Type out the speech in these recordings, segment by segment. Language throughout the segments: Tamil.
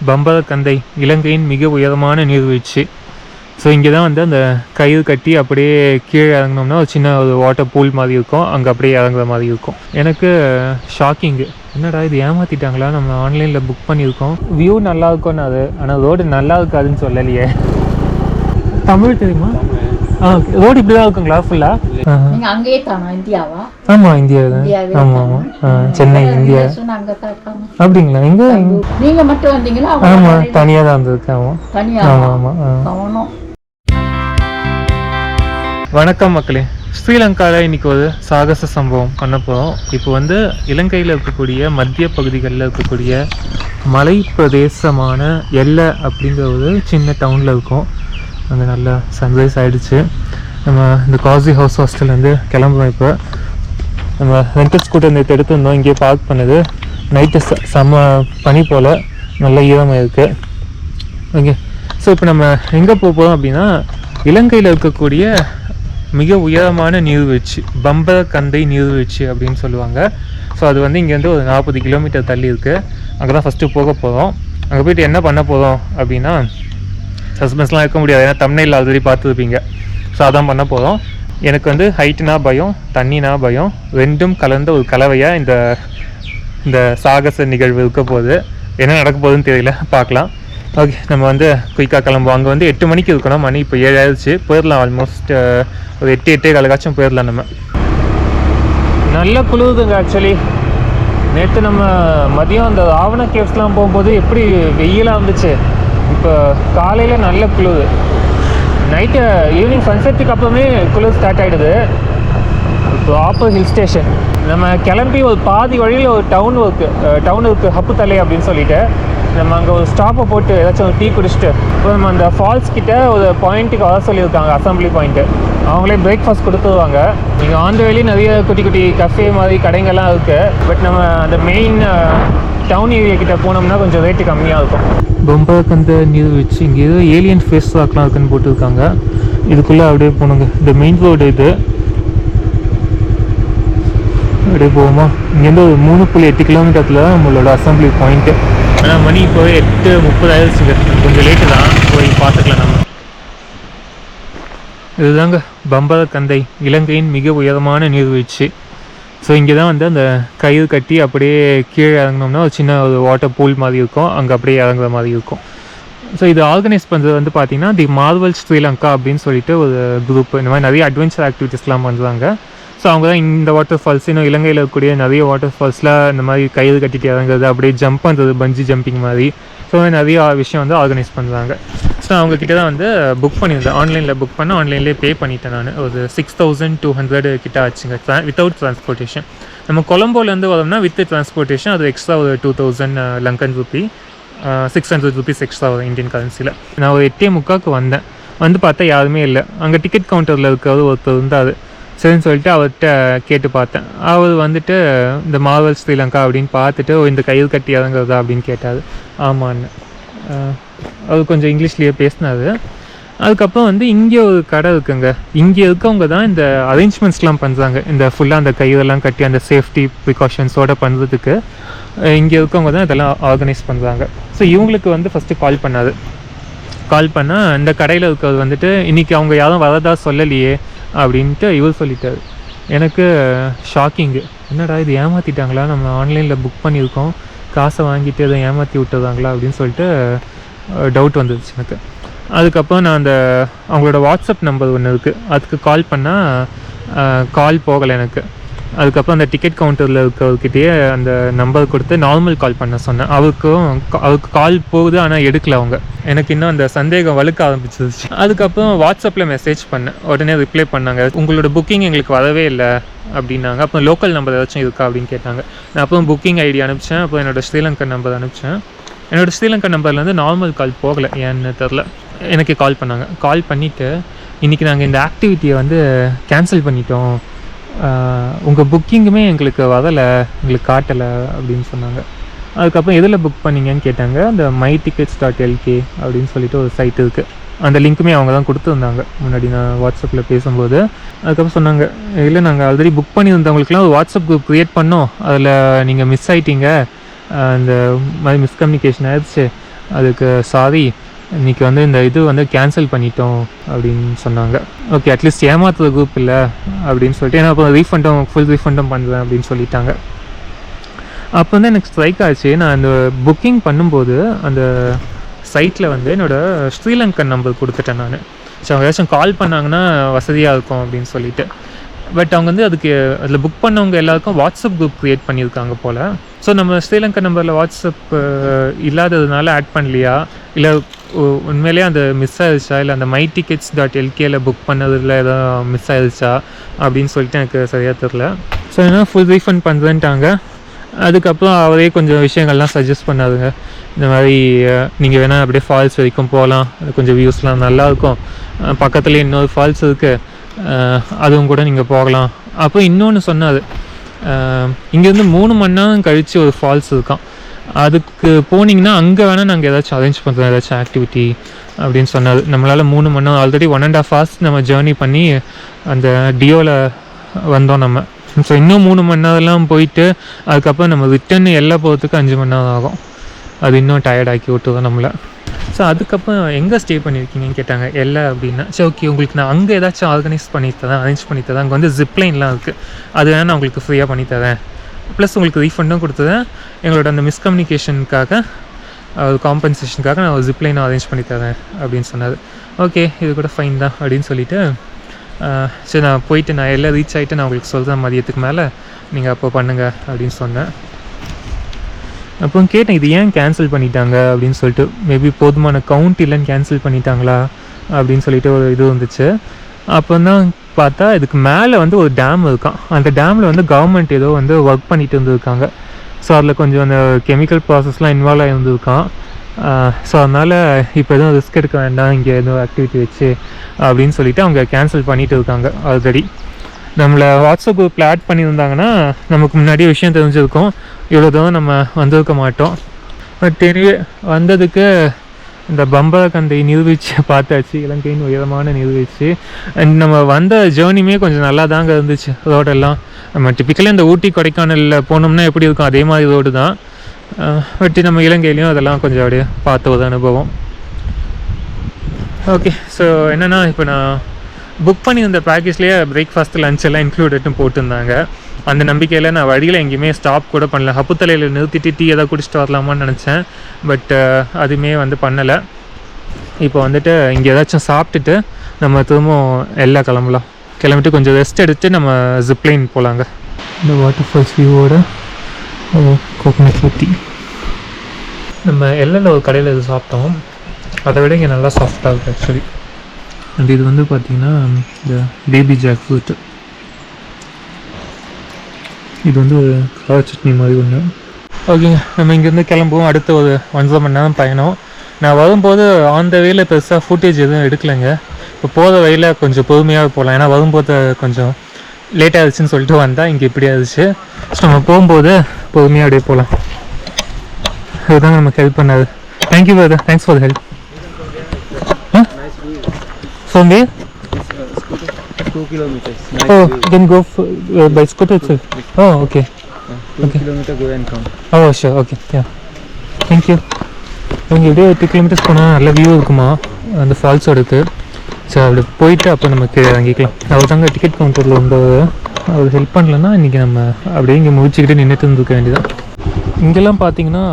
பம்பரக்கந்தை இலங்கையின் மிக உயரமான நீர்வீழ்ச்சி. ஸோ இங்கே தான் வந்து அந்த கயிறு கட்டி அப்படியே கீழே இறங்கினோம்னா ஒரு சின்ன ஒரு வாட்டர் பூல் மாதிரி இருக்கும், அங்கே அப்படியே இறங்குற மாதிரி இருக்கும். எனக்கு ஷாக்கிங்கு, என்னடா இது ஏமாற்றிட்டாங்களா, நம்ம ஆன்லைனில் புக் பண்ணியிருக்கோம், வியூ நல்லா இருக்கும்னு அது, ஆனால் ரோடு நல்லா இருக்காதுன்னு சொல்லலையே. தமிழ் தெரியுமா? ரோடு இப்படி தான் இருக்குங்களா ஃபுல்லாக? அங்கேயே தானா இந்தியாவா? ஆமாம் இந்தியா தான். ஆமாம் ஆமாம் சென்னை இந்தியா. அப்படிங்களா? எங்கே நீங்கள் மட்டும் வந்தீங்களா? ஆமாம் தனியாக தான் வந்திருக்கு. ஆமாம் ஆமாம் ஆமாம். வணக்கம் மக்களே, ஸ்ரீலங்காவில் இன்றைக்கி ஒரு சாகச சம்பவம் பண்ண போகிறோம். இப்போ வந்து இலங்கையில் இருக்கக்கூடிய மத்திய பகுதிகளில் இருக்கக்கூடிய மலை பிரதேசமான எல்லை அப்படிங்கிற ஒரு சின்ன டவுனில் இருக்கும். அங்கே நல்லா சன்ரைஸ் ஆகிடுச்சு. நம்ம இந்த காசி ஹவுஸ் ஹாஸ்டல்லேருந்து கிளம்புறோம். இப்போ நம்ம ரெண்டல் ஸ்கூட்டர் நேற்று எடுத்துருந்தோம், இங்கேயே பார்க் பண்ணுது. நைட்டு செம்ம பனி போல் நல்ல ஈரமாக இருக்குது. ஓகே, ஸோ இப்போ நம்ம எங்கே போகிறோம் அப்படின்னா, இலங்கையில் இருக்கக்கூடிய மிக உயரமான நீர்வீழ்ச்சி பம்பரக்கந்தை நீர்வீழ்ச்சி அப்படின்னு சொல்லுவாங்க. ஸோ அது வந்து இங்கேருந்து ஒரு 40 கிலோமீட்டர் தள்ளி இருக்குது. அங்கே தான் ஃபஸ்ட்டு போக போகிறோம். அங்கே போய்ட்டு என்ன பண்ண போகிறோம் அப்படின்னா, சஸ்பென்ஸ்லாம் இருக்க முடியாது, ஏன்னா தமிழில் ஆல்ரெடி பார்த்துருப்பீங்க. ஸோ அதான் பண்ண போகிறோம். எனக்கு வந்து ஹைட்டுனா பயம், தண்ணினா பயம், ரெண்டும் கலந்த ஒரு கலவையாக இந்த சாகச நிகழ்வு இருக்க போகுது. என்ன நடக்க போகுதுன்னு தெரியல, பார்க்கலாம். ஓகே, நம்ம வந்து குயிக்காக கிளம்புவோம். அங்கே வந்து 8 மணிக்கு இருக்கணும், மணி இப்போ 7 ஆயிடுச்சு. போயிடலாம், ஆல்மோஸ்ட் ஒரு 8-8:15 போயிடலாம். நம்ம நல்ல குளிருதுங்க. ஆக்சுவலி நேற்று நம்ம மதியம் அந்த ராவண கேவ்ஸ்லாம் போகும்போது எப்படி வெயிலாக இருந்துச்சு, இப்போ காலையில் நல்ல குளிர். நைட்டு ஈவினிங் சன்செட்டுக்கு அப்புறமே குளிர் ஸ்டார்ட் ஆகிடுது. Proper hill station. நம்ம கிளம்பி ஒரு பாதி வழியில் ஒரு டவுன் இருக்குது ஹப்புத்தலை அப்படின்னு சொல்லிட்டு. நம்ம அங்கே ஒரு ஸ்டாப்பை போட்டு ஏதாச்சும் ஒரு டீ குடிச்சிட்டு இப்போ நம்ம அந்த ஃபால்ஸ் கிட்ட ஒரு பாயிண்ட்டுக்கு வர சொல்லியிருக்காங்க, அசம்பிளி பாயிண்ட்டு. அவங்களே பிரேக்ஃபாஸ்ட் கொடுத்துருவாங்க. இங்கே ஆந்த வேலையும் நிறைய குட்டி குட்டி கஃபே மாதிரி கடைங்கள்லாம் இருக்குது. பட் நம்ம அந்த மெயின் டவுன் ஏரியா கிட்ட போனோம்னா கொஞ்சம் ரேட்டு கம்மியாக இருக்கும். பம்பரக்கந்தை நீர்வீழ்ச்சி, இங்கே ஏதோ ஏலியன் ஃபேஸ் வாக்லாம் இருக்குன்னு போட்டிருக்காங்க. இதுக்குள்ளே அப்படியே போகணுங்க. இந்த மெயின் ரோடு இது, அப்படியே போகுமா. இங்கேருந்து ஒரு 3.8 கிலோமீட்டரில் தான் நம்மளோட அசம்பிளி பாயிண்ட்டு. ஆனால் மணி இப்போ 8:30 ஆயிடுச்சுங்க, கொஞ்சம் லேட்டு தான், போய் பார்த்துக்கலாம் நம்ம. இதுதாங்க பம்பரக்கந்தை இலங்கையின் மிக உயரமான நீர்வீழ்ச்சி. ஸோ இங்கே தான் வந்து அந்த கயிறு கட்டி அப்படியே கீழே இறங்கினோம்னா ஒரு சின்ன ஒரு வாட்டர் பூல் மாதிரி இருக்கும், அங்கே அப்படியே இறங்குற மாதிரி இருக்கும். ஸோ இது ஆர்கனைஸ் பண்ணுறது வந்து பார்த்திங்கன்னா தி மார்வல் ஸ்ரீலங்கா அப்படின்னு சொல்லிட்டு ஒரு குரூப். இந்த மாதிரி நிறைய அட்வென்ச்சர் ஆக்டிவிட்டீஸ்லாம் பண்ணுறாங்க. ஸோ அவங்க தான் இந்த வாட்டர் ஃபால்ஸ், இன்னும் இலங்கையில் இருக்கக்கூடிய நிறைய வாட்டர் ஃபால்ஸில் இந்த மாதிரி கயிறு கட்டிட்டு இறங்குறது, அப்படியே ஜம்ப் பண்ணுறது, பஞ்சி ஜம்பிங் மாதிரி. ஸோ நிறைய விஷயம் வந்து ஆர்கனைஸ் பண்ணுறாங்க. ஸோ அவங்கக்கிட்ட தான் வந்து புக் பண்ணியிருந்தேன், ஆன்லைனில் புக் பண்ண, ஆன்லைன்லேயே பே பண்ணிட்டேன் நான். ஒரு 6200 கிட்ட ஆச்சுங்க வித்தவுட் டிரான்ஸ்போர்ட்டேஷன். நம்ம கொலம்போலேருந்து வரோம்னா வித் டிரான்ஸ்போர்ட்டேஷன் அது எக்ஸ்ட்ரா ஒரு 2000 லங்கன் ரூபி, 600 ருபீஸ் எக்ஸ்ட்ரா வரும் இந்தியன் கரன்சியில். நான் ஒரு 8:45 வந்தேன். வந்து பார்த்தா யாருமே இல்லை. அங்கே டிக்கெட் கவுண்டரில் இருக்கிறது ஒருத்தர் இருந்தார். சரின்னு சொல்லிட்டு அவர்கிட்ட கேட்டு பார்த்தேன். அவர் வந்துட்டு இந்த மார்வல் ஸ்ரீலங்கா அப்படின்னு பார்த்துட்டு இந்த கயிறு கட்டி இறங்குறதா அப்படின்னு கேட்டார். ஆமான்னு அவர் கொஞ்சம் இங்கிலீஷ்லேயே பேசினார். அதுக்கப்புறம் வந்து இங்கே ஒரு கடை இருக்குங்க, இங்கே இருக்கவங்க தான் இந்த அரேஞ்ச்மெண்ட்ஸ்லாம் பண்ணுறாங்க. இந்த ஃபுல்லாக அந்த கயிறெல்லாம் கட்டி அந்த சேஃப்டி ப்ரிகாஷன்ஸோடு பண்ணுறதுக்கு இங்கே இருக்கவங்க தான் இதெல்லாம் ஆர்கனைஸ் பண்ணுறாங்க. ஸோ இவங்களுக்கு வந்து ஃபஸ்ட்டு கால் பண்ணால் இந்த கடையில் இருக்கிறது வந்துட்டு இன்றைக்கி அவங்க யாரும் வரதா சொல்லலையே அப்படின்ட்டு இவர் சொல்லிட்டார். எனக்கு ஷாக்கிங்கு, என்னடா இது ஏமாற்றிட்டாங்களா, நம்ம ஆன்லைனில் புக் பண்ணியிருக்கோம், காசை வாங்கிட்டு அதை ஏமாற்றி விட்டுறாங்களா அப்படின்னு சொல்லிட்டு டவுட் வந்துடுச்சு எனக்கு. அதுக்கப்புறம் நான் அவங்களோட வாட்ஸ்அப் நம்பர் ஒன்று இருக்குது, அதுக்கு கால் பண்ணால் கால் போகலை எனக்கு. அதுக்கப்புறம் அந்த டிக்கெட் கவுண்டரில் இருக்கிறவர்கிட்டயே அந்த நம்பர் கொடுத்து நார்மல் கால் பண்ண சொன்னேன். அவருக்கு கால் போகுது, ஆனால் எடுக்கல அவங்க. எனக்கு இன்னும் அந்த சந்தேகம் வலுக்க ஆரம்பிச்சிருச்சு. அதுக்கப்புறம் வாட்ஸ்அப்பில் மெசேஜ் பண்ணேன், உடனே ரிப்ளை பண்ணாங்க, உங்களோட புக்கிங் எங்களுக்கு வரவே இல்லை அப்படின்னாங்க. அப்புறம் லோக்கல் நம்பர் ஏதாச்சும் இருக்கா அப்படின்னு கேட்டாங்க. நான் அப்புறம் புக்கிங் ஐடி அனுப்பிச்சேன், அப்புறம் என்னோடய ஸ்ரீலங்கன் நம்பர் அனுப்பிச்சேன். என்னோடய ஸ்ரீலங்கன் நம்பர்லேருந்து நார்மல் கால் போகலை, ஏன்னு தெரில. எனக்கு கால் பண்ணாங்க. கால் பண்ணிவிட்டு இன்றைக்கி நாங்கள் இந்த ஆக்டிவிட்டியை வந்து கேன்சல் பண்ணிட்டோம், உங்கள் புக்கிங்குமே எங்களுக்கு வரலை, எங்களுக்கு காட்டலை அப்படின்னு சொன்னாங்க. அதுக்கப்புறம் எதில் புக் பண்ணிங்கன்னு கேட்டாங்க. அந்த mytickets.lk அப்படின்னு சொல்லிட்டு ஒரு சைட் இருக்குது, அந்த லிங்க்குமே அவங்க தான் கொடுத்துருந்தாங்க முன்னாடி நான் வாட்ஸ்அப்பில் பேசும்போது. அதுக்கப்புறம் சொன்னாங்க, இல்லை நாங்கள் ஆல்ரெடி புக் பண்ணியிருந்தவங்களுக்குலாம் ஒரு வாட்ஸ்அப் குரூப் க்ரியேட் பண்ணோம், அதில் நீங்கள் மிஸ் ஆகிட்டீங்க, அந்த மாதிரி மிஸ்கம்யூனிகேஷன் ஆயிடுச்சு, அதுக்கு சாரி, இன்றைக்கி வந்து இந்த இது வந்து கேன்சல் பண்ணிட்டோம் அப்படின்னு சொன்னாங்க. ஓகே, அட்லீஸ்ட் ஏமாத்துற குரூப் இல்லை அப்படின்னு சொல்லிட்டு, ஏன்னா அப்போ ஃபுல் ரீஃபண்டும் பண்ணுறேன் அப்படின்னு சொல்லிட்டாங்க. அப்போ வந்து எனக்கு ஸ்ட்ரைக் ஆச்சு. நான் அந்த புக்கிங் பண்ணும்போது அந்த சைட்டில் வந்து என்னோடய ஸ்ரீலங்கன் நம்பர் கொடுத்துட்டேன் நான். ஸோ அவங்க ஏதாச்சும் கால் பண்ணாங்கன்னா வசதியாக இருக்கும் அப்படின்னு சொல்லிட்டு. பட் அவங்க வந்து அதுக்கு அதில் புக் பண்ணவங்க எல்லாருக்கும் வாட்ஸ்அப் குரூப் க்ரியேட் பண்ணியிருக்காங்க போல். ஸோ நம்ம ஸ்ரீலங்கன் நம்பரில் வாட்ஸ்அப் இல்லாததுனால ஆட் பண்ணலையா, இல்லை உண்மையிலேயே அந்த மிஸ் ஆயிடுச்சா, இல்லை அந்த mytickets.lkல புக் பண்ணதில் எதாவது மிஸ் ஆயிடுச்சா அப்படின்னு சொல்லிட்டு எனக்கு சரியாக தெரில. ஸோ ஏன்னா ஃபுல் ரீஃபண்ட் பண்ணுறேன்ட்டாங்க. அதுக்கப்புறம் அவரே கொஞ்சம் விஷயங்கள்லாம் சஜஸ்ட் பண்ணாதுங்க. இந்த மாதிரி நீங்கள் வேணால் அப்படியே ஃபால்ஸ் வரைக்கும் போகலாம், அது கொஞ்சம் வியூஸ்லாம் நல்லாயிருக்கும், பக்கத்துலேயே இன்னொரு ஃபால்ஸ் இருக்குது, அதுவும் கூட நீங்கள் போகலாம். அப்புறம் இன்னொன்று சொன்னார், இங்கேருந்து 3 மணி நேரம் கழித்து ஒரு ஃபால்ஸ் இருக்கான், அதுக்கு போனீங்கன்னா அங்கே வேணால் நாங்கள் ஏதாச்சும் அரேஞ்ச் பண்ணுறோம், ஏதாச்சும் ஆக்டிவிட்டி அப்படின்னு சொன்னார். நம்மளால் 3 மணி நேரம் ஆல்ரெடி 1.5 hours நம்ம ஜேர்னி பண்ணி அந்த டியோவில் வந்தோம் நம்ம. ஸோ இன்னும் 3 மணி நேரம்லாம் போயிட்டு அதுக்கப்புறம் நம்ம ரிட்டன் எல்லாம் போகிறதுக்கு 5 மணி நேரம் ஆகும். அது இன்னும் டயர்டாக்கி விட்டுருவோம் நம்மளை. ஸோ அதுக்கப்புறம் எங்கே ஸ்டே பண்ணியிருக்கீங்கன்னு கேட்டாங்க. எல்லாம் அப்படின்னா சரி ஓகே, உங்களுக்கு நான் அங்கே ஏதாச்சும் ஆர்கனைஸ் பண்ணித்தரேன், அரேஞ்ச் பண்ணித்தரேன், அங்கே வந்து ஜிப்லைன்லாம் இருக்குது, அது வேணால் நான் உங்களுக்கு ஃப்ரீயாக பண்ணித்தரேன், ப்ளஸ் உங்களுக்கு ரீஃபண்டும் கொடுத்துறேன், எங்களோட அந்த மிஸ்கம்யூனிகேஷனுக்காக காம்பன்சேஷனுக்காக நான் ஒரு ஜிப்லைனை அரேஞ்ச் பண்ணித்தரேன் அப்படின்னு சொன்னார். ஓகே, இது கூட ஃபைன் தான் அப்படின்னு சொல்லிவிட்டு சரி நான் போயிட்டு நான் எல்லாம் ரீச் ஆகிட்டு நான் உங்களுக்கு சொல்கிறேன் மதியத்துக்கு மேலே, நீங்கள் அப்போ பண்ணுங்கள் அப்படின்னு சொன்னேன். அப்புறம் கேட்டேன் இது ஏன் கேன்சல் பண்ணிட்டாங்க அப்படின்னு சொல்லிட்டு. மேபி போதுமான கவுண்ட் இல்லைன்னு கேன்சல் பண்ணிட்டாங்களா அப்படின்னு சொல்லிட்டு ஒரு இது வந்துச்சு. அப்போ தான் பார்த்தா இதுக்கு மேலே வந்து ஒரு டேம் இருக்கான். அந்த டேமில் வந்து கவர்மெண்ட் ஏதோ வந்து ஒர்க் பண்ணிட்டு இருந்திருக்காங்க. ஸோ அதில் கொஞ்சம் அந்த கெமிக்கல் ப்ராசஸ்லாம் இன்வால்வ் ஆகியிருந்துருக்கான். ஸோ அதனால் இப்போ எதுவும் ரிஸ்க் எடுக்க வேண்டாம் இங்கே எதுவும் ஆக்டிவிட்டி வச்சு அப்படின்னு சொல்லிவிட்டு அவங்க கேன்சல் பண்ணிட்டு இருக்காங்க. ஆல்ரெடி நம்மளை வாட்ஸ்அப் குரூப்பில் ஆட் பண்ணியிருந்தாங்கன்னா நமக்கு முன்னாடியே விஷயம் தெரிஞ்சிருக்கும், இவ்வளோ தூரம் நம்ம வந்திருக்க மாட்டோம். பட் எனிவே வந்ததுக்கு இந்த பம்பரக்கந்தை நீர்வீழ்ச்சி பார்த்தாச்சு, இலங்கையின் உயரமான நீர்வீழ்ச்சி. அண்ட் நம்ம வந்த ஜேர்னியுமே கொஞ்சம் நல்லா தாங்க இருந்துச்சு. ரோடெல்லாம் நம்ம டிப்பிக்கலாக இந்த ஊட்டி கொடைக்கானலில் போனோம்னா எப்படி இருக்கும் அதே மாதிரி ரோடு தான். பட் நம்ம இலங்கையிலையும் அதெல்லாம் கொஞ்சம் அப்படியே பார்த்த ஒரு அனுபவம். ஓகே, ஸோ என்னென்னா இப்போ நான் புக் பண்ணியிருந்த பேக்கேஜ்லேயே பிரேக்ஃபாஸ்ட் லஞ்ச் எல்லாம் இன்க்ளூடட்டும் போட்டிருந்தாங்க. அந்த நம்பிக்கையில் நான் வழியில் எங்கேயுமே ஸ்டாப் கூட பண்ணல. ஹப்புத்தலையில் நிறுத்திட்டு டீ எதாவது குடிச்சிட்டு வரலாமான்னு நினச்சேன். பட் அதுவுமே வந்து பண்ணலை. இப்போ வந்துட்டு இங்கே ஏதாச்சும் சாப்பிட்டுட்டு நம்ம திரும்பவும் எல்லாம் கிளம்பிட்டு கொஞ்சம் ரெஸ்ட் எடுத்துட்டு நம்ம ஜிப்லைன் போகலாங்க. இந்த வாட்டர் ஃபால்ஸ் வியூவோட கோகனட் டீ. நம்ம எல்லையில் ஒரு கடையில் இது சாப்பிட்டோம், அதை விட இங்கே நல்லா சாஃப்டாக இருக்குது ஆக்சுவலி. அண்ட் இது வந்து பார்த்திங்கன்னா இந்த பேபி ஜாக் ஃப்ரூட்டு, இது வந்து ஒரு கார சட்னி மாதிரி ஒன்று. ஓகேங்க, நம்ம இங்கேருந்து கிளம்புவோம். அடுத்த ஒரு 1.5 மணி நேரம் பயணம். நான் வரும்போது ஆன் த வேயில் பெருசாக ஃபுட்டேஜ் எதுவும் எடுக்கலைங்க. இப்போ போகிற வழியில் கொஞ்சம் பொறுமையாக போகலாம், ஏன்னா வரும்போது கொஞ்சம் லேட் ஆகிடுச்சுன்னு சொல்லிட்டு வந்தால் இங்கே இப்படி ஆகிடுச்சு. ஸோ நம்ம போகும்போது பொறுமையாக அப்படியே போகலாம். அதுதாங்க நமக்கு ஹெல்ப் பண்ணாது. Thank you brother, thanks for the help. From where? 2 kilometers. Oh, you can go by scooter itself. Oh, okay. 2 kilometers go and come. Oh, sure. Okay. Yeah. Thank you. இங்கே எப்படியே 2 kilometers போனால் நல்ல வியூ இருக்குமா அந்த ஃபால்ஸோடக்கு. சரி, அப்படி போயிட்டு அப்போ நமக்கு இறங்கிக்கலாம். அவர் தாங்க டிக்கெட் கவுண்டரில் வந்தவர். அவர் ஹெல்ப் பண்ணலன்னா இன்றைக்கி நம்ம அப்படியே இங்கே முடிச்சுக்கிட்டு நின்றுட்டு இருந்துக்க வேண்டியதான். இங்கெல்லாம் பார்த்தீங்கன்னா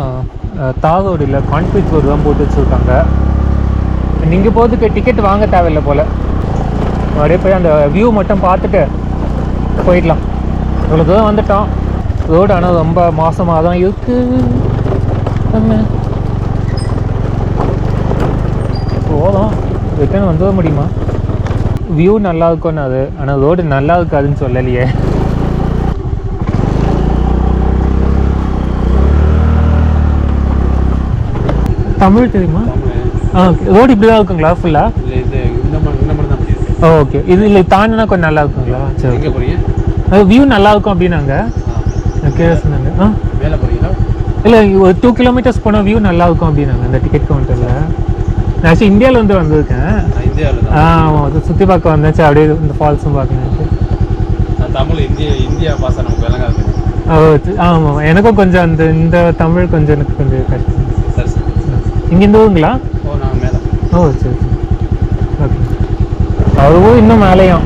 தார் ரோடு இல்லை, கான்க்ரீட் ரோடு தான் போட்டு வச்சுருக்காங்க. நீங்கள் போகிறதுக்கு டிக்கெட் வாங்க தேவையில்லை போல், அப்படியே போய் அந்த வியூ மட்டும் பார்த்துட்டு போயிடலாம். இவ்வளோ தூரம் வந்துட்டோம். ரோடு ஆனால் ரொம்ப மோசமாக தான் இருக்குது. நம்ம போதும், ரிட்டர்ன் வந்துட முடியுமா? வியூ நல்லா இருக்கும்னு அது, ஆனால் ரோடு நல்லா இருக்காதுன்னு சொல்லலையே. தமிழ் தெரியுமா? ரோடு இப்படி தான் இருக்குங்களா ஃபுல்லாக? ஓகே, இது இல்லை தாண்டினா கொஞ்சம் நல்லா இருக்குங்களா? சரி, அது வியூ நல்லா இருக்கும் அப்படின்னாங்க கேட்க சொன்னாங்க. இல்லை, ஒரு 2 kilometers போனால் வியூ நல்லா இருக்கும் அப்படின்னாங்க அந்த டிக்கெட் கவுண்டரில். நான் ஆக்சுவலி இந்தியாவிலேருந்து வந்திருக்கேன். ஆமாம், அதை சுற்றி பார்க்க வந்தேன். அப்படியே இந்த ஃபால்ஸும் பார்க்கணும். ஆமாம், எனக்கும் கொஞ்சம் இந்த தமிழ் கொஞ்சம் எனக்கு கொஞ்சம் கஷ்டம். இங்கேருந்து ஊருங்களா? ஓ நான் மேலே. ஓ சரி ஓகே. அவர் ஊர் இன்னும் மேலேயும்.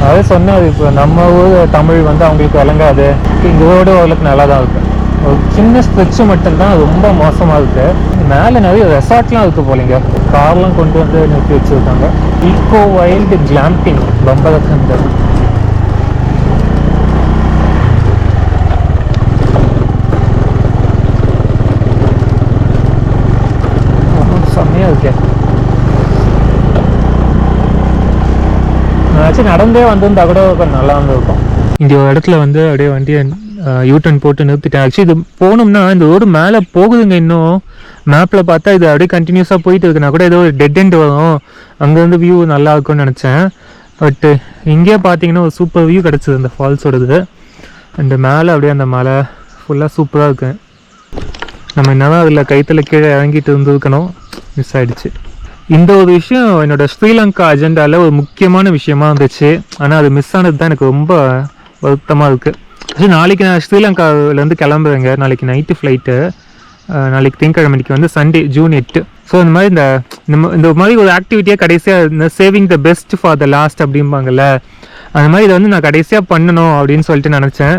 அதாவது சொன்னார், இப்போ நம்ம ஊர் தமிழ் வந்து அவங்களுக்கு விளங்காது, இதோட ஓரளவுக்கு நல்லா தான் இருக்குது. ஒரு சின்ன ஸ்ட்ரெச்சு மட்டும்தான் ரொம்ப மோசமாக இருக்குது. மேலே நிறைய ரெசார்ட்லாம் இருக்குது போலிங்க, கார்லாம் கொண்டு வந்து நிறுத்தி வச்சுருக்காங்க. ஈகோ வைல்டு கிளாம்பிங் பம்பரக்கந்தர். செம்மையாக இருக்கே. ஆக்சுவலி நடந்தே வந்திருந்தா கூட கொஞ்சம் நல்லா இருந்திருக்கும். இங்கே ஒரு இடத்துல வந்து அப்படியே வண்டியை யூட்டன் போட்டு நிறுத்திட்டேன். ஆக்சுவலி இது போகணும்னா இந்த ரோடு மேலே போகுதுங்க. இன்னும் மேப்பில் பார்த்தா இது அப்படியே கண்டினியூஸாக போயிட்டு இருக்குன்னா கூட ஏதோ ஒரு டெட் எண்ட் வரும், அங்கேருந்து வியூ நல்லா இருக்கும்னு நினச்சேன். பட்டு இங்கே பார்த்தீங்கன்னா ஒரு சூப்பர் வியூ கிடச்சிது அந்த ஃபால்ஸோடது. அந்த மேலே அப்படியே அந்த மலை ஃபுல்லாக சூப்பராக இருக்கு. நம்ம என்னதான் அதில் கைத்தில் கீழே இறங்கிட்டு இருந்துருக்கணும், மிஸ் ஆகிடுச்சு. இந்த ஒரு விஷயம் என்னோடய ஸ்ரீலங்கா அஜெண்டாவில் ஒரு முக்கியமான விஷயமா இருந்துச்சு. ஆனால் அது மிஸ் ஆனது தான் எனக்கு ரொம்ப வருத்தமாக இருக்குது. ஆக்சுவலி நாளைக்கு நான் ஸ்ரீலங்காவிலேருந்து கிளம்புறேங்க. நாளைக்கு நைட்டு ஃப்ளைட்டு. நாளைக்கு திங்கக்கிழமைக்கு வந்து சண்டே ஜூன் 8. ஸோ இந்த மாதிரி இந்த மாதிரி ஒரு ஆக்டிவிட்டியாக கடைசியாக இந்த saving the best for the last அப்படிம்பாங்கள்ல, அந்த மாதிரி இதை வந்து நான் கடைசியாக பண்ணணும் அப்படின்னு சொல்லிட்டு நினச்சேன்.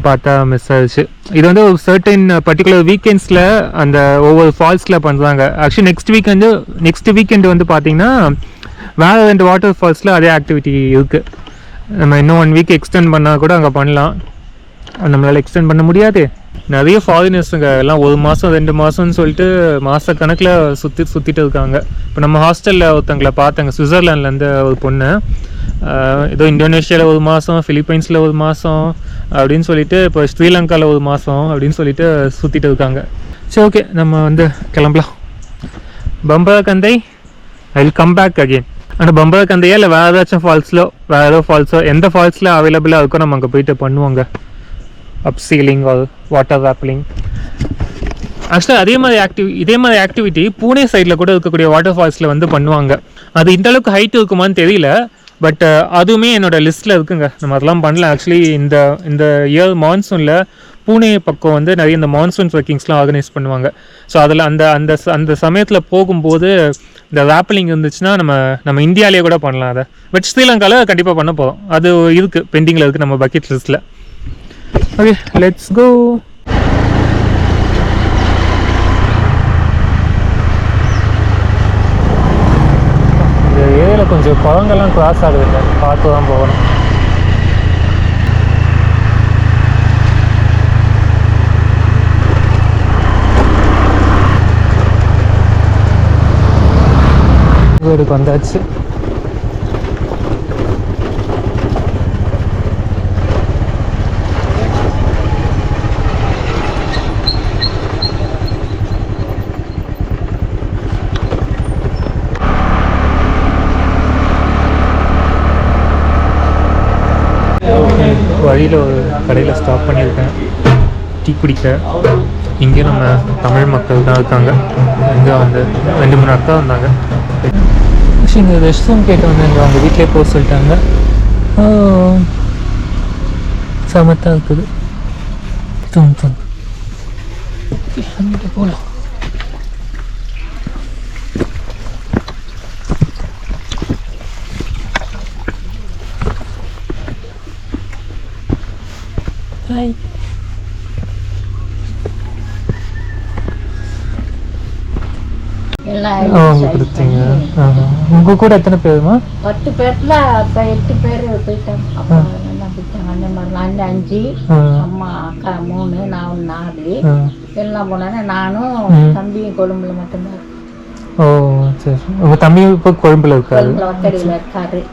பார்த்தா மிஸ் ஆயிடுச்சு. இது வந்து ஒரு சர்டன் பர்டிகுலர் வீக்கெண்ட்ஸில் அந்த ஒவ்வொரு ஃபால்ஸில் பண்ணுறாங்க. ஆக்சுவலி நெக்ஸ்ட் வீக்கெண்டு வந்து பார்த்திங்கன்னா வேறு 2 வாட்டர் ஃபால்ஸில் அதே ஆக்டிவிட்டி இருக்குது. நம்ம இன்னும் 1 வீக் எக்ஸ்டெண்ட் பண்ணால் கூட அங்கே பண்ணலாம். நம்மளால் எக்ஸ்டெண்ட் பண்ண முடியாது. நிறைய ஃபாரினர்ஸுங்க எல்லாம் 1 மாதம் 2 மாதம்னு சொல்லிட்டு மாத கணக்கில் சுற்றிட்டு இருக்காங்க. இப்போ நம்ம ஹாஸ்டலில் ஒருத்தங்களை பார்த்தாங்க, சுவிட்சர்லாண்ட்லேருந்து ஒரு பொண்ணு. ஏதோ இந்தோனேஷியாவில் 1 மாதம், ஃபிலிப்பைன்ஸில் 1 மாதம் அப்படின்னு சொல்லிட்டு, இப்போ ஸ்ரீலங்காவில் 1 மாதம் அப்படின்னு சொல்லிட்டு சுற்றிட்டு இருக்காங்க. சரி ஓகே, நம்ம வந்து கிளம்பலாம். பம்பரக்கந்தை I will come back again. ஆனால் பம்பரக்கந்தையா இல்லை வேறு ஏதாச்சும் வேறு ஏதோ ஃபால்ஸோ எந்த ஃபால்ஸில் அவைலபிளாக இருக்கோ நம்ம அங்கே போயிட்டு பண்ணுவோங்க. அப் சீலிங் ஆர் வாட்டர் ராப்லிங். ஆக்சுவலாக இதே மாதிரி ஆக்டிவிட்டி பூனே சைடில் கூட இருக்கக்கூடிய வாட்டர் ஃபால்ஸில் வந்து பண்ணுவாங்க. அது இந்த அளவுக்கு ஹைட் இருக்குமான்னு தெரியல, பட் அதுவுமே என்னோடய லிஸ்ட்டில் இருக்குங்க. நம்ம அதெல்லாம் பண்ணலாம். ஆக்சுவலி இந்த இயர் மான்சூனில் பூனே பக்கம் வந்து நிறைய இந்த மான்சூன் ட்ரெக்கிங்ஸ்லாம் ஆர்கனைஸ் பண்ணுவாங்க. ஸோ அதில் அந்த சமயத்தில் போகும்போது இந்த ராப்பலிங் இருந்துச்சுன்னா நம்ம இந்தியாவிலே கூட பண்ணலாம் அதை. பட் ஸ்ரீலங்காவில் கண்டிப்பாக பண்ண போகிறோம். அது இருக்குது, பெண்டிங்கில் இருக்குது நம்ம பக்கெட் லிஸ்ட்டில். Okay, let's go. இந்த ஏரியாவில் கொஞ்சம் குழங்கெல்லாம் கிராஸ் ஆகுதுங்க, பார்த்து தான் போகணும். வீடுக்கு வந்தாச்சு. வழியில் ஒரு கடையில் ஸ்டாப் பண்ணியிருக்கேன் டீ குடிக்க. இங்கே நம்ம தமிழ் மக்கள் தான் இருக்காங்க. இங்கே வந்து 2-3 அக்கா வந்தாங்க. இங்கே ரெஸ்ட் ரூம் கேட்டு வந்து இங்கே அவங்க வீட்டிலே போக சொல்லிட்டாங்க. சமத்தாக இருக்குது. போகலாம். ஹாய். கொடுத்தீங்க. உங்கள் கூட எத்தனை பேருமா? 10 பேர்ல அப்போ 8 பேர் போயிட்டாங்க. அப்பா நல்லா போயிட்டாங்க. அண்ணன் மாதிரி அண்ணன் 5, அம்மா அக்கா 3, நான் 4 எல்லாம் போனாங்க. நானும் தம்பியும் கொழும்புல மட்டும்தான். ஓ சரி. உங்கள் தம்பி இப்போ கொழும்புல இருக்காரு? வக்கடியில் இருக்காரு.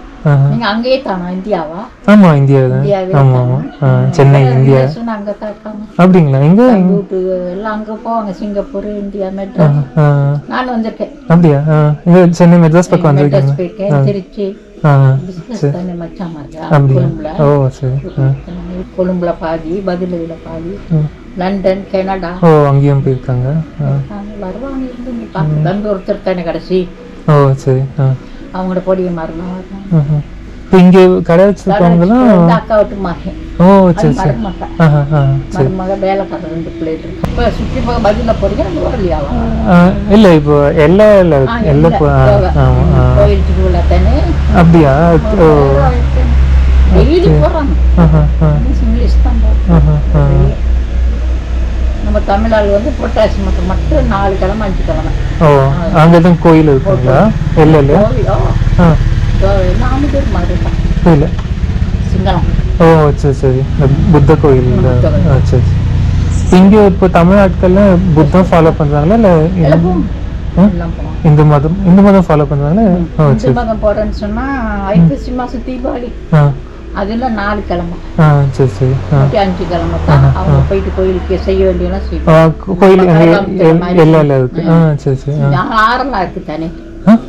நீங்க அங்கேயே தானா? இந்தியாவா? ஆமா, இந்தியா தான். ஆமா ஆமா, சென்னை இந்தியா. அங்கதான் இருக்காங்க. அப்படிங்களா? எங்க எல்லாம் அங்க போவாங்க, சிங்கப்பூர், இந்தியா, மெட்ராஸ். நான் வந்திருக்கேன். அப்படியா? இங்க சென்னை மெட்ராஸ் பக்கம் வந்திருக்கீங்க? திருச்சி கொழும்புல பாதி, பதிலில் பாதி, லண்டன், கனடா. ஓ, அங்கேயும் போயிருக்காங்க. வருவாங்க. இருந்து தம்பி ஒருத்தர் தானே கடைசி. ஓ சரி. அவங்களோட பொடிய மாறலாம். இங்க கடை வச்சிருக்கவங்கலாம் அக்கா விட்டு மாறேன். ஓ அது சரி சரி மருமக சரி மருமக வேலைக்காரர் 2 பிள்ளைகள் இருக்கு. இப்போ சுற்றி போக பதில போறீங்க நம்ம வரலையாவா? இல்லை இப்போ எல்லா இல்லை எல்லா கோயில் திருவிழா தானே. அப்படியா? ஓ டெய்லி போறாங்க. இங்கிலீஷ் தான் போறாங்க. நம்ம தமிழால் வந்து புரட்டாசி மாதம் மட்டும் 4 கிழமை 5 கிழமை. ஓ அங்கே தான் கோயில் இருக்குங்களா? இல்லை இல்லை நாம பேர் மாதிரி தான் இல்லை சிங்களம். ஓ சரி சரி இந்த புத்த கோயில் சரி. இங்கே இப்போ தமிழ்நாட்கள்ல புத்தம் ஃபாலோ பண்ணுறாங்களா இல்லை எல்லாம் போவோம். இந்து மதம் ஃபாலோ பண்ணுறாங்களா? ஓ இந்து சரி மதம் போறேன்னு சொன்னா ஐப்பசி மாசம் தீபாவளி அதுல 4 கிழமை சரி சரி 5 கிழமை தான் அவங்க போயிட்டு கோயிலுக்கு செய்ய வேண்டியெல்லாம் செய்வோம். கோயில் எல்லாம் இல்லை இருக்கு. சரி சரி ஆறெல்லாம் இருக்கு தானே,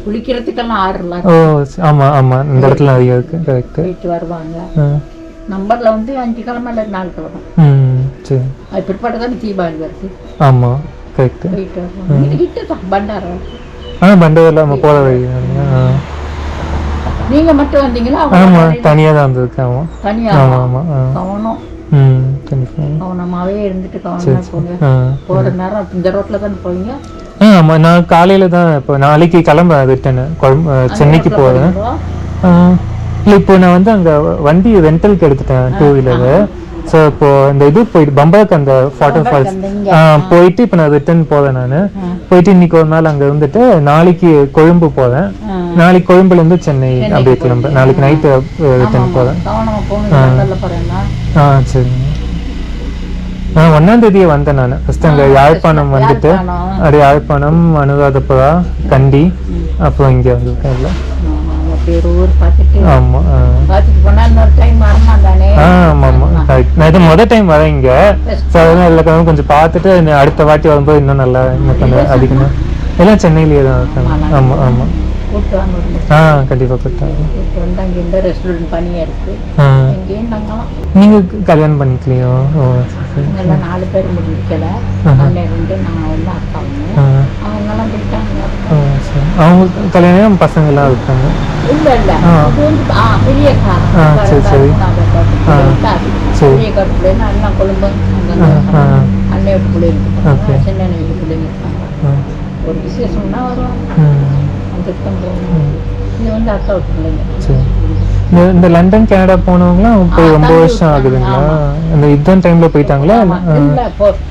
குளிக்கிறதுக்கெல்லாம் ஆறெல்லாம் ஓ இருக்கு. ஆமா ஆமா இந்த இடத்துல நிறைய இருக்கு. கரெக்ட். போயிட்டு வருவாங்க. நம்பர்ல வந்து 5 கிழமை இல்லை 4 கிழமை. சரி அது பிற்பாடு தானே தீபாவளி வருது. ஆமா கரெக்ட். போயிட்டு வருவாங்க. இது கிட்ட தான் பண்டாரம். பண்டவரில் நம்ம போகிற வழி. நீங்க மட்டும் வந்தீங்களா? ஆமா தனியாக தான் வந்திருக்கு. ஆமா தனியா? ஆமா ஆமா கவனம் கண்டிப்பாக கவனமாவே இருந்துட்டு கவனமா போங்க. போற நேரம் இந்த ரோட்ல தானே போவீங்க? ஆமா நான் காலையில தான் இப்போ நாளைக்கு கிளம்ப ரிட்டர்னு சென்னைக்கு போகிறேன். இல்லை இப்போ நான் வந்து அங்கே வண்டி ரெண்டலுக்கு எடுத்துட்டேன் 2 வீலரு. ஸோ இப்போ இந்த இது போயிட்டு பம்பாக்கு அந்த வாட்டர் ஃபால்ஸ் போயிட்டு இப்போ நான் ரிட்டர்ன் போகிறேன். நான் போயிட்டு இன்னைக்கு ஒரு நாள் அங்கே இருந்துட்டு நாளைக்கு கொழும்பு போகிறேன். நாளைக்கு கொழும்புலேருந்து சென்னை அப்படியே கிளம்புறேன். நாளைக்கு நைட்டு ரிட்டர்ன் போகிறேன். சரிங்க. 1ஆம் தேதியே வந்தேன் நான். ஃபர்ஸ்ட் அங்கே யாழ்ப்பாணம் வந்துட்டு அப்படியே யாழ்ப்பாணம், அனுராதபுரா, கண்டி, அப்புறம் இங்கே வந்திருக்கேன். இல்லை ஆமா ஆமா ஆமா கரெக்ட். நான் இது முதல் டைம் வரேன் இங்க. ஸோ அதெல்லாம் எல்லா கிழமையும் கொஞ்சம் பார்த்துட்டு அடுத்த வாட்டி வரும்போது இன்னும் நல்லா இன்னும் கொஞ்சம் அதிகமாக எல்லாம் சென்னையிலேயே தான் இருக்காங்க. ஆமா ஆமா கண்டிப்பா கூப்பிட்டாங்க. நீங்க கல்யாணம் பண்ணிக்கலையோ? ஓ சரி. 4 பேர் முடிக்கல. அவங்க கல்யாணம் பசங்க எல்லாம் இருக்காங்க? இல்ல இல்ல பெரிய சரி சரி சரி எல்லாம் கொழும்பு அன்னையோட பிள்ளைங்க சின்ன பிள்ளைங்க இருக்காங்க. ஒரு விசேஷம்னா வரும். இது வந்து அக்காவுக்கு பிள்ளைங்க. இந்த லண்டன் கனடா போனவங்களாம் போய் ரொம்ப வருஷம் ஆகுதுங்களா? இந்த யுத்தம் டைம்ல போயிட்டாங்களா?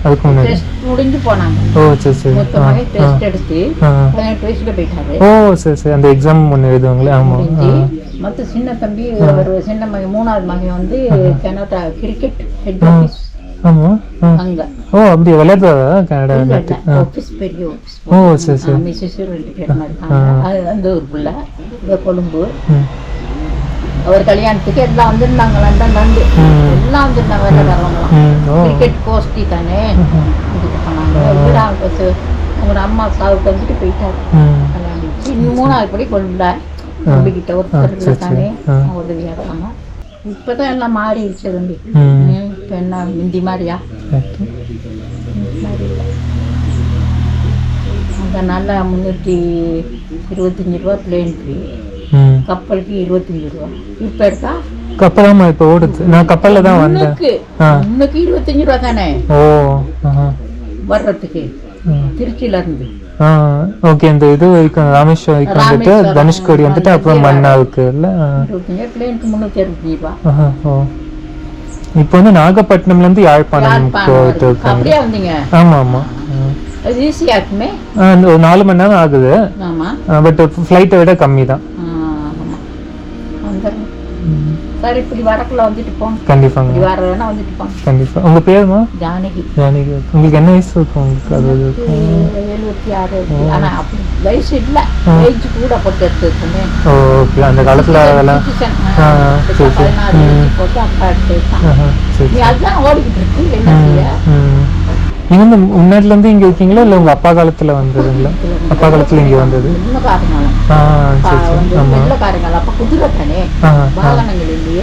அதுக்கு முன்னாடி முடிஞ்சு போனாங்க. ஓ சரி சரி டெஸ்ட் எடுத்து 18 வயசுல போயிட்டாரு. ஓ சரி சரி அந்த எக்ஸாம் ஒன்று எழுதுவாங்களே? ஆமா. மற்ற சின்ன தம்பி ஒரு சின்ன மகன் 3வது மகன் வந்து கனடா கிரிக்கெட் ஹெட் ஆஃபீஸ். ஆமா அங்க. ஓ அப்படியே விளையாடுறதா கனடா? ஆஃபீஸ் பெரிய ஆஃபீஸ். ஓ சரி சரி மிஸ்ஸஸ் 2 பேர் இருக்காங்க. அது அந்த ஒரு புள்ள கொழும்பு. அவர் கல்யாணத்துக்கு எல்லாம் வந்திருந்தாங்க. லண்டன் எல்லாம் வந்திருந்தாங்க. வேலைக்காரவங்களாம் கிரிக்கெட் கோஷ்டி தானே இதுக்கு போனாங்க. உங்களோட அம்மா சாவுக்கு வந்துட்டு போயிட்டாரு. கல்யாணிச்சு இன்னும் 3வது படி கொழும்புல கிட்ட ஒருத்தர் தானே உதவியா இருக்காங்க. இப்பதான் எல்லாம் மாறிடுச்சு தம்பி. இப்ப என்ன முந்தி மாதிரியா? அதனால 325 ரூபா பிளேனுக்கு, கப்பலுக்கு 25 ரூபா. இப்ப எடுத்தா கப்பலாமா இப்ப ஓடுது? நான் கப்பல்ல தான் வந்தேன். இன்னைக்கு 25 ரூபா தானே ஓ வர்றதுக்கு திருச்சியில இருந்து. ஓகே இந்த இது வரைக்கும் ராமேஸ்வரம் வரைக்கும் வந்துட்டு தனுஷ்கோடி வந்துட்டு அப்புறம் மன்னாருக்கு இல்ல 25 பிளேனுக்கு 325 ரூபா. இப்போ வந்து நாகப்பட்டினம்ல இருந்து யாழ்ப்பாணம் போயிட்டு இருக்காங்க. அப்படியே வந்தீங்க? ஆமா ஆமா. அது ஈஸியா இருக்குமே. ஒரு 4 மணி நேரம் ஆகுது. ஆமா பட் ஃப்ளைட்டை விட கம்மி தான். சரி இப்படி வரக்குள்ள வந்துட்டு போங்க. கண்டிப்பாங்க. இப்படி வர வேணா வந்துட்டு போங்க. கண்டிப்பா. உங்க பேருமா? ஜானகி. ஜானகி. உங்களுக்கு என்ன வயசு இருக்கும்? உங்களுக்கு அது 76. ஆனா அப்படி வயசு இல்ல, ஏஜ் கூட போட்டு எடுத்துருக்கோமே. ஓகே அந்த காலத்துல அதெல்லாம் 16 போட்டு அப்பா எடுத்துட்டான். நீ அதுதான் ஓடிக்கிட்டு இருக்கு என்ன செய்ய? நீங்க வந்து முன்னாடில இருந்து இங்க இருக்கீங்களா இல்ல உங்க அப்பா காலத்துல வந்ததுங்களா? அப்பா காலத்துல இங்க வந்தது. வெள்ளக்காரங்கள் அப்ப குதிரை தானே வாகனங்கள் இல்லையே.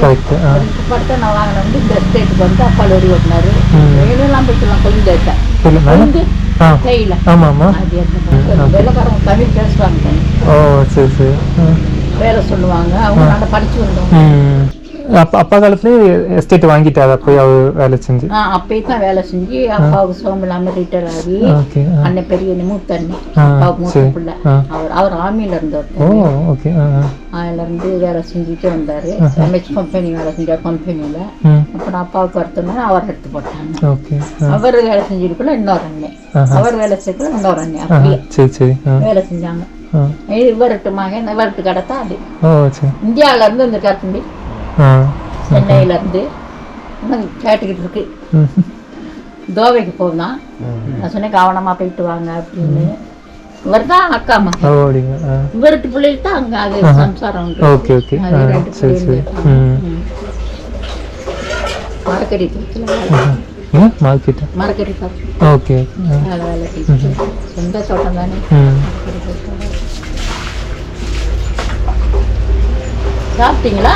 படுத்த நான் வாங்கின வந்து இந்த ஸ்டேட்டுக்கு வந்து அப்பா லோரி ஓட்டினாரு. வேலையெல்லாம் போய்க்கலாம் கொழுந்து கையில. ஆமா ஆமா. வெள்ளக்காரங்க தமிழ் பேசுவாங்க தானே. ஓ சரி சரி. வேலை சொல்லுவாங்க. அவங்க நல்லா படிச்சு வந்தோம். அப்பா காலத்துலேயே எஸ்டேட் வாங்கிட்டாரு அப்போ அவர் வேலை செஞ்சு. அப்பயே தான் வேலை செஞ்சு அப்பாவுக்கு சோம்பு இல்லாமல் ரிட்டையர் ஆகி அண்ணன் பெரிய மூத்த அண்ணன் அப்பாவுக்கு மூத்த பிள்ளை அவர் ஆர்மியில இருந்தவர். ஓகே. அதுலேருந்து வேலை செஞ்சுட்டு வந்தார். எம்ஹெச் கம்பெனி வேலை செஞ்சார் கம்பெனியில். அப்புறம் அப்பாவுக்கு வரத்துனால அவர் எடுத்து போட்டாங்க. அவர் வேலை செஞ்சிருக்குள்ள இன்னொரு அண்ணன், அவர் வேலை செய்யக்குள்ள இன்னொரு அண்ணன், அப்படியே வேலை செஞ்சாங்க. இவர்கிட்ட மகன் இவர்கிட்ட கடத்தா அது இந்தியாவில இருந்து வந்துருக்காரு தம்பி, சென்னையில இருந்து கேட்டுக்கிட்டு இருக்கு. கோவைக்கு போனான். நான் சொன்னேன் கவனமா போயிட்டு வாங்க அப்படின்னு. இவர் தான் அக்கா மகன், இவருக்கு பிள்ளைகள் தான் அங்க அது சம்சாரம் மரக்கறி மரக்கறி வேலை செஞ்சு சொந்த தோட்டம் தானே. சாப்பிட்டீங்களா?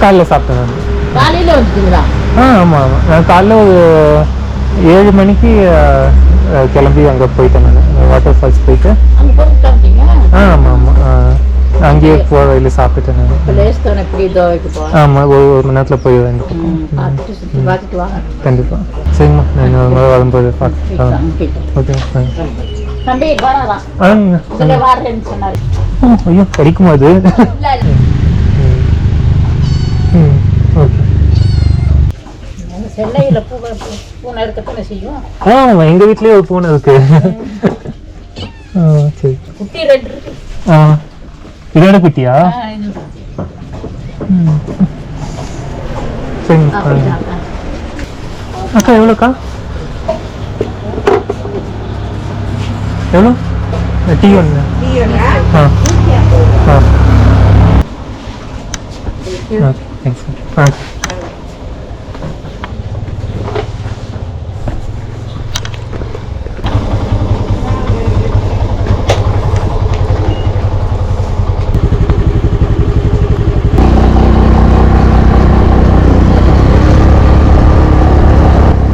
காலையில் சாப்பிட்டேன். காலையில் வந்துட்டீங்களா? ஆமாம் ஆமாம். நான் காலைல ஒரு 7 மணிக்கு கிளம்பி அங்கே போயிட்டேன். நான் வாட்டர் ஃபால்ஸ் போயிட்டு. ஆமாம் ஆமாம். அங்கேயே போகிற வழியில் சாப்பிட்டுட்டேன் நான். ஆமாம், ஒரு மணி நேரத்தில் போய் ரெண்டு பக்கம். கண்டிப்பாக. சரிம்மா, நான் இன்னொரு வரும்போது பார்த்துக்கலாம். ஓகே. ஐயோ கிடைக்குமா அது? எங்க வீட்லயே ஒரு பூனை இருக்கு. சரி. இதோட குட்டியா? சரி. அக்கா எவ்வளோக்கா? எவ்வளோ? டீ ஒன்று. தேங்க்ஸ்.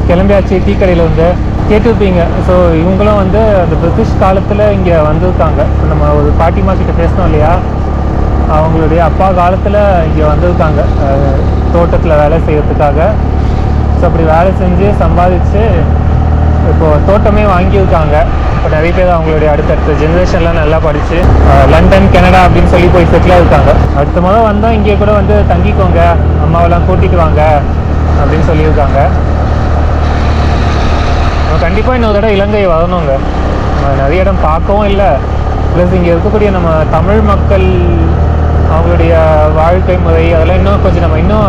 கிளம்பியாச்சு. டீ கடையில் வந்து கேட்டுருப்பீங்க. ஸோ இவங்களும் வந்து அந்த பிரிட்டிஷ் காலத்தில் இங்கே வந்திருக்காங்க. நம்ம ஒரு பாட்டிமா கிட்ட பேசணும் இல்லையா, அவங்களுடைய அப்பா காலத்தில் இங்கே வந்திருக்காங்க தோட்டத்தில் வேலை செய்யறதுக்காக. ஸோ அப்படி வேலை செஞ்சு சம்பாதிச்சு இப்போது தோட்டமே வாங்கியிருக்காங்க. இப்போ நிறைய பேர் அவங்களுடைய அடுத்தடுத்த ஜென்ரேஷன்லாம் நல்லா படித்து லண்டன், கனடா அப்படின்னு சொல்லி போய் செட்டில் இருக்காங்க. அடுத்த முறை வந்தால் இங்கே கூட வந்து தங்கிக்கோங்க, அம்மாவெல்லாம் கூட்டிகிட்டு வாங்க அப்படின்னு சொல்லியிருக்காங்க. கண்டிப்பாக இன்னொரு தடவை இலங்கை வரணுங்க. நிறைய இடம் பார்க்கவும் இல்லை, ப்ளஸ் இங்கே இருக்கக்கூடிய நம்ம தமிழ் மக்கள் அவங்களுடைய வாழ்க்கை முறை அதெல்லாம் இன்னும் கொஞ்சம் நம்ம இன்னும்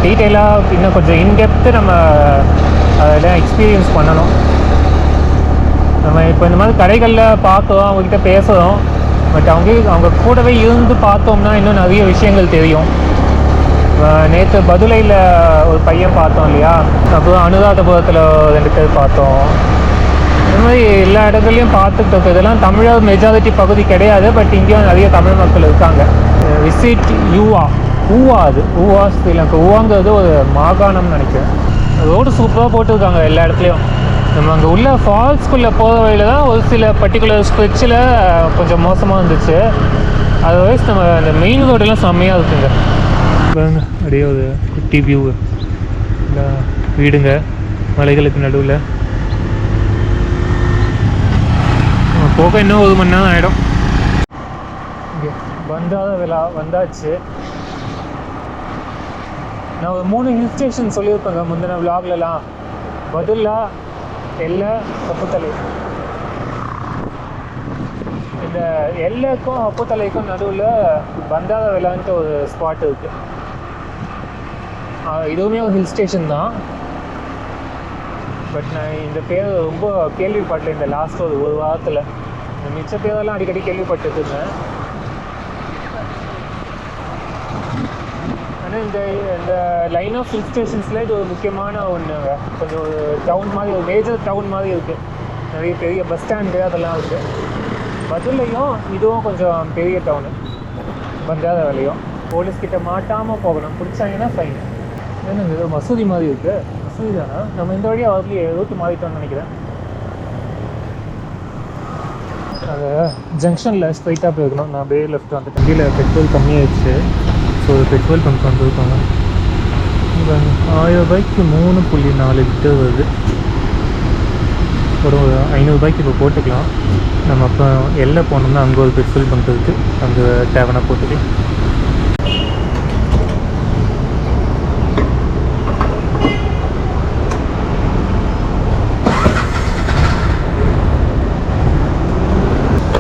டீட்டெயிலாக இன்னும் கொஞ்சம் இன்டெப்த்து நம்ம அதெல்லாம் எக்ஸ்பீரியன்ஸ் பண்ணணும். நம்ம இப்போ இந்த மாதிரி கடைகளில் பார்க்குறோம், அவங்கக்கிட்ட பேசுகிறோம், பட் அவங்க கூடவே இருந்து பார்த்தோம்னா இன்னும் நிறைய விஷயங்கள் தெரியும். நேற்று பதுளையில் ஒரு பையன் பார்த்தோம் இல்லையா, அப்புறம் அனுராதபுரத்தில் 2 பேர் பார்த்தோம். இந்த மாதிரி எல்லா இடங்கள்லையும் பார்த்துட்டு இருக்கோம். இதெல்லாம் தமிழர் மெஜாரிட்டி பகுதி கிடையாது, பட் இங்கேயும் நிறைய தமிழ் மக்கள் இருக்காங்க. விசிட் ஊவா. அது ஊவா ஸ்ரீலங்கா. ஊவாங்கிறது ஒரு மாகாணம்னு நினைக்கிறேன். ரோடு சூப்பராக போட்டிருக்காங்க எல்லா இடத்துலையும். நம்ம அங்கே உள்ள ஃபால்ஸ்குள்ளே போகிற வழியில் தான் ஒரு சில பர்டிகுலர் ஸ்ட்ரெச்சில் கொஞ்சம் மோசமாக இருந்துச்சு. அதர்வைஸ் நம்ம அந்த மெயின் ரோடெல்லாம் செம்மையாக இருக்குங்க. அப்படியே ஒரு குட்டி வியூ, இந்த வீடுங்க மலைகளுக்கு நடுவில். போக இன்னும் 1 மணி நேரம் ஆகிடும். இங்கே வந்தாத விழா வந்தாச்சு. நான் ஒரு 3 ஹில் ஸ்டேஷன் சொல்லியிருப்பேங்க முந்தின விளாக்லலாம். பதுல்லா, எல்லை, கப்புத்தலை. இந்த எல்லைக்கும் அப்புத்தலைக்கும் நடுவில் வந்தாத விழான்ட்டு ஒரு ஸ்பாட் இருக்குது. இதுவுமே ஒரு ஹில் ஸ்டேஷன் தான், பட் நான் இந்த பேர் ரொம்ப கேள்விப்பட்டேன் இந்த லாஸ்ட் ஒரு வாரத்தில். இந்த மிச்ச பேரெல்லாம் அடிக்கடி கேள்விப்பட்டுட்டு இருந்தேன். ஆனால் இந்த லைன் ஆஃப் ஹில் ஸ்டேஷன்ஸில் இது ஒரு முக்கியமான ஒன்றுங்க. கொஞ்சம் ஒரு டவுன் மாதிரி, ஒரு மேஜர் டவுன் மாதிரி இருக்குது. நிறைய பெரிய பஸ் ஸ்டாண்டு அதெல்லாம் இருக்குது. பதுலையும் இதுவும் கொஞ்சம் பெரிய டவுனு. வந்தாத வேலையும் போலீஸ்கிட்ட மாட்டாமல் போகணும், பிடிச்சாங்கன்னா ஃபைன். என்னங்க இது மசூதி மாதிரி இருக்குது? மசூதி தானே? நம்ம இந்த வழியாக வரலையே, ரூட்டு மாறிட்டோம்னு நினைக்கிறேன். அது ஜங்ஷனில் ஸ்ட்ரைட்டாக போயிருக்கணும். நான் அப்படியே லெஃப்ட் வந்துட்டேன். வண்டியில் பெட்ரோல் கம்மியாகிடுச்சு. ஸோ ஒரு பெட்ரோல் பங்க் வந்துருக்காங்க. 1000 ரூபாய்க்கு 3.4 லிட்டர் வருது. ஒரு 500 ரூபாய்க்கு இப்போ போட்டுக்கலாம். நம்ம அப்போ எல்லாம் போனோம்னா அங்கே ஒரு பெட்ரோல் பங்க் இருக்குது, அங்கே தேவைன்னா போட்டுக்கலாம்.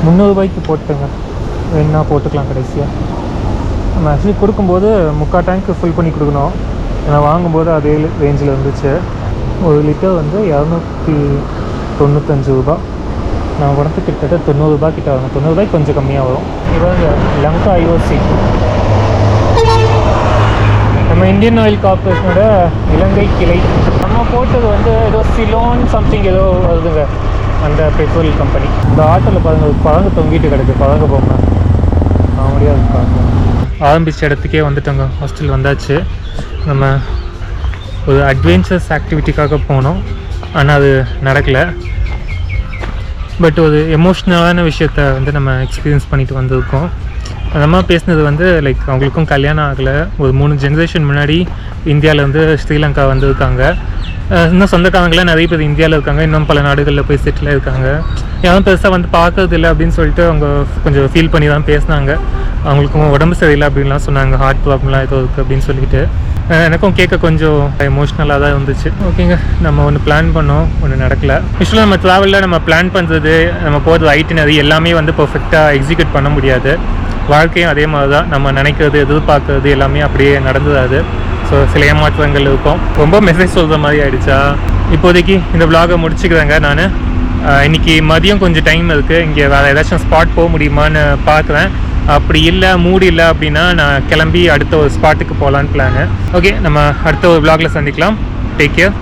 ₹300 போட்டுங்க, வேணா போட்டுக்கலாம் கடைசியாக. நம்ம ஆக்சுவலி கொடுக்கும்போது 3/4 டேங்க்கு ஃபில் பண்ணி கொடுக்கணும். நான் வாங்கும்போது அதே ரேஞ்சில் இருந்துச்சு. 1 லிட்டர் வந்து 295 ரூபா. நான் உடம்பு கிட்டத்தட்ட 90 ரூபா கிட்ட வரும். 90 ரூபாய்க்கு கொஞ்சம் கம்மியாக வரும். இவங்க லங்கா ஐஓசி, நம்ம இந்தியன் ஆயில் கார்பரேஷனோட இலங்கை கிளை. நம்ம போட்டது வந்து ஏதோ சிலோன் சம்திங் ஏதோ வருதுங்க, அந்த பெட்ரோல் கம்பெனி. இந்த ஆட்டோவில் பாருங்கள், ஒரு பழங்க தொங்கிட்டு கிடக்கு. பழங்க போங்க முடியாது. ஆரம்பித்த இடத்துக்கே வந்துட்டோங்க. ஹாஸ்டல் வந்தாச்சு. நம்ம ஒரு அட்வென்ச்சர்ஸ் ஆக்டிவிட்டிக்காக போனோம், ஆனால் அது நடக்கலை. பட் ஒரு எமோஷ்னலான விஷயத்த வந்து நம்ம எக்ஸ்பீரியன்ஸ் பண்ணிட்டு வந்திருக்கோம். அந்த அம்மா பேசினது வந்து லைக் அவங்களுக்கும் கல்யாணம் ஆகலை. ஒரு 3 ஜென்ரேஷன் முன்னாடி இந்தியாவிலேருந்து ஸ்ரீலங்கா வந்திருக்காங்க. இன்னும் சொந்தக்காரங்களாம் நிறைய பேர் இந்தியாவில் இருக்காங்க, இன்னும் பல நாடுகளில் போய் செட்டில் இருக்காங்க. யாரும் பெருசாக வந்து பார்க்கறது இல்லை அப்படின்னு சொல்லிட்டு அவங்க கொஞ்சம் ஃபீல் பண்ணி தான் பேசினாங்க. அவங்களுக்கும் உடம்பு சரியில்லை அப்படின்லாம் சொன்னாங்க, ஹார்ட் ப்ராப்ளம்லாம் ஏதோ இருக்குது அப்படின்னு சொல்லிட்டு. எனக்கும் கேட்க கொஞ்சம் எமோஷ்னலாக தான் இருந்துச்சு. ஓகேங்க, நம்ம ஒன்று பிளான் பண்ணோம், ஒன்று நடக்கலை. யூஸ்வலாக நம்ம ட்ராவலில் நம்ம பிளான் பண்ணுறது, நம்ம போகிறது ஐட்டினரி எல்லாமே வந்து பர்ஃபெக்டாக எக்ஸிக்யூட் பண்ண முடியாது. வாழ்க்கையும் அதே மாதிரி தான், நம்ம நினைக்கிறது எதிர்பார்க்கறது எல்லாமே அப்படியே நடந்துடாது. ஸோ சில ஏமாற்றங்கள் இருக்கும். ரொம்ப மெசேஜ் சொல்கிற மாதிரி ஆகிடுச்சா? இப்போதைக்கு இந்த விலாகை முடிச்சுக்கிறேங்க. நான் இன்றைக்கி மதியம் கொஞ்சம் டைம் இருக்குது, இங்கே வேறு ஏதாச்சும் ஸ்பாட் போக முடியுமான்னு பார்க்குறேன். அப்படி இல்லை, மூடி இல்லை அப்படின்னா நான் கிளம்பி அடுத்த ஒரு ஸ்பாட்டுக்கு போகலான்னு பிளானு. ஓகே, நம்ம அடுத்த ஒரு விலாகில் சந்திக்கலாம். Take care.